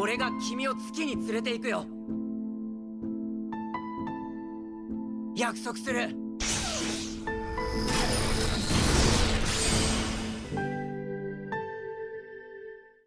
俺が君を月に連れて行くよ。約束する。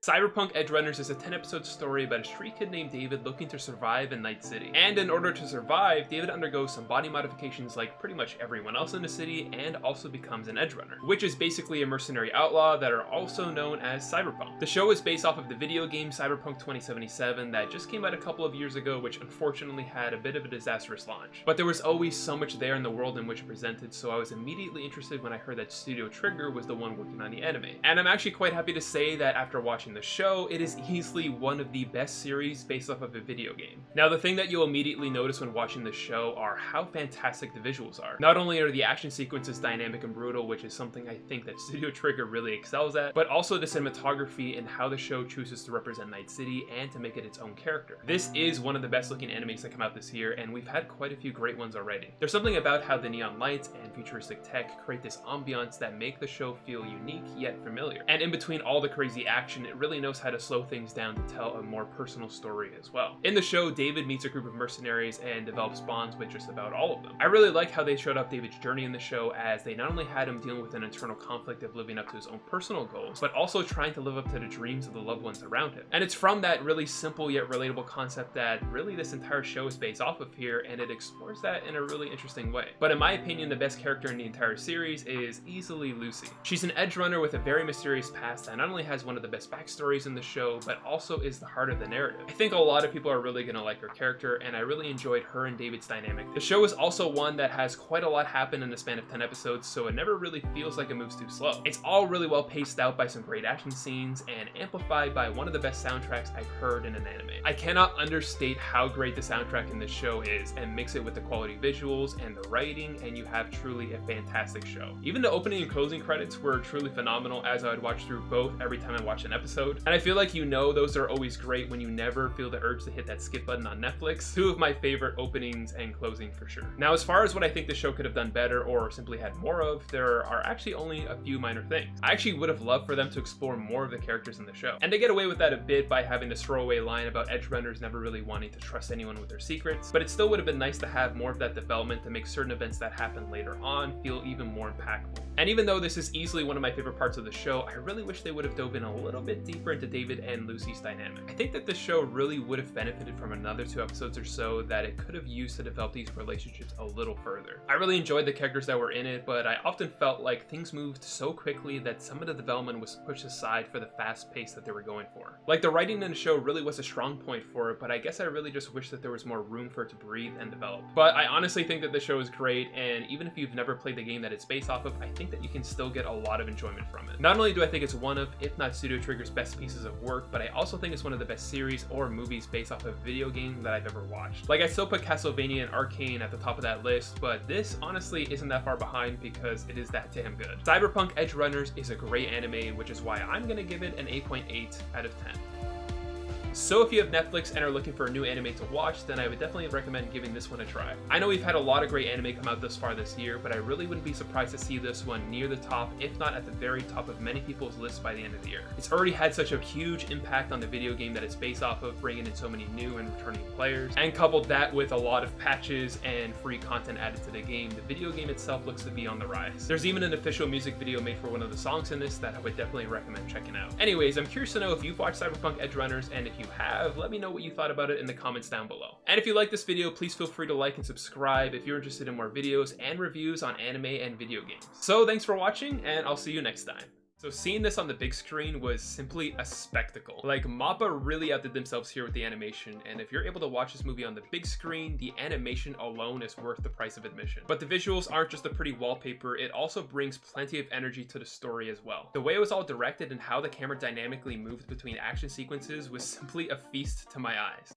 Cyberpunk Edgerunners is a 10-episode story about a street kid named David looking to survive in Night City. And in order to survive, David undergoes some body modifications like pretty much everyone else in the city and also becomes an Edgerunner, which is basically a mercenary outlaw that are also known as Cyberpunk. The show is based off of the video game Cyberpunk 2077 that just came out a couple of years ago, which unfortunately had a bit of a disastrous launch. But there was always so much there in the world in which it presented, so I was immediately interested when I heard that Studio Trigger was the one working on the anime. And I'm actually quite happy to say that after watching the show, it is easily one of the best series based off of a video game. Now, the thing that you'll immediately notice when watching the show are how fantastic the visuals are. Not only are the action sequences dynamic and brutal, which is something I think that Studio Trigger really excels at, but also the cinematography and how the show chooses to represent Night City and to make it its own character. This is one of the best looking animes that come out this year, and we've had quite a few great ones already. There's something about how the neon lights and futuristic tech create this ambiance that make the show feel unique yet familiar. And in between all the crazy action, it really knows how to slow things down to tell a more personal story as well. In the show, David meets a group of mercenaries and develops bonds with just about all of them. I really like how they showed up David's journey in the show, as they not only had him dealing with an internal conflict of living up to his own personal goals, but also trying to live up to the dreams of the loved ones around him. And it's from that really simple yet relatable concept that really this entire show is based off of here, and it explores that in a really interesting way. But in my opinion, the best character in the entire series is easily Lucy. She's an edgerunner with a very mysterious past that not only has one of the best backstories in the show, but also is the heart of the narrative. I think a lot of people are really gonna like her character, and I really enjoyed her and David's dynamic. The show is also one that has quite a lot happen in the span of 10 episodes, so it never really feels like it moves too slow. It's all really well paced out by some great action scenes and amplified by one of the best soundtracks I've heard in an anime. I cannot understate how great the soundtrack in this show is, and mix it with the quality visuals and the writing, and you have truly a fantastic show. Even the opening and closing credits were truly phenomenal, as I would watch through both every time I watched an episode. And I feel like you know those are always great when you never feel the urge to hit that skip button on Netflix. Two of my favorite openings and closing for sure. Now, as far as what I think the show could have done better or simply had more of, there are actually only a few minor things. I actually would have loved for them to explore more of the characters in the show. And they get away with that a bit by having this throwaway line about edgerunners never really wanting to trust anyone with their secrets, but it still would have been nice to have more of that development to make certain events that happen later on feel even more impactful. And even though this is easily one of my favorite parts of the show, I really wish they would have dove in a little bit deeper into David and Lucy's dynamic. I think that the show really would have benefited from another 2 episodes or so that it could have used to develop these relationships a little further. I really enjoyed the characters that were in it, but I often felt like things moved so quickly that some of the development was pushed aside for the fast pace that they were going for. Like, the writing in the show really was a strong point for it, but I guess I really just wish that there was more room for it to breathe and develop. But I honestly think that the show is great, and even if you've never played the game that it's based off of, I think that you can still get a lot of enjoyment from it. Not only do I think it's one of, if not Studio Trigger's best pieces of work, but I also think it's one of the best series or movies based off of a video game that I've ever watched. Like, I still put Castlevania and Arcane at the top of that list, but this honestly isn't that far behind because it is that damn good. Cyberpunk Edgerunners is a great anime, which is why I'm gonna give it an 8.8 out of 10. So if you have Netflix and are looking for a new anime to watch, then I would definitely recommend giving this one a try. I know we've had a lot of great anime come out thus far this year, but I really wouldn't be surprised to see this one near the top, if not at the very top of many people's lists by the end of the year. It's already had such a huge impact on the video game that it's based off of, bringing in so many new and returning players, and coupled that with a lot of patches and free content added to the game, the video game itself looks to be on the rise. There's even an official music video made for one of the songs in this that I would definitely recommend checking out. Anyways, I'm curious to know if you've watched Cyberpunk Edgerunners, and if you have, let me know what you thought about it in the comments down below. And if you like this video, please feel free to like and subscribe if you're interested in more videos and reviews on anime and video games. So thanks for watching, and I'll see you next time. So seeing this on the big screen was simply a spectacle. Like, MAPPA really outdid themselves here with the animation, and if you're able to watch this movie on the big screen, the animation alone is worth the price of admission. But the visuals aren't just a pretty wallpaper, it also brings plenty of energy to the story as well. The way it was all directed and how the camera dynamically moved between action sequences was simply a feast to my eyes.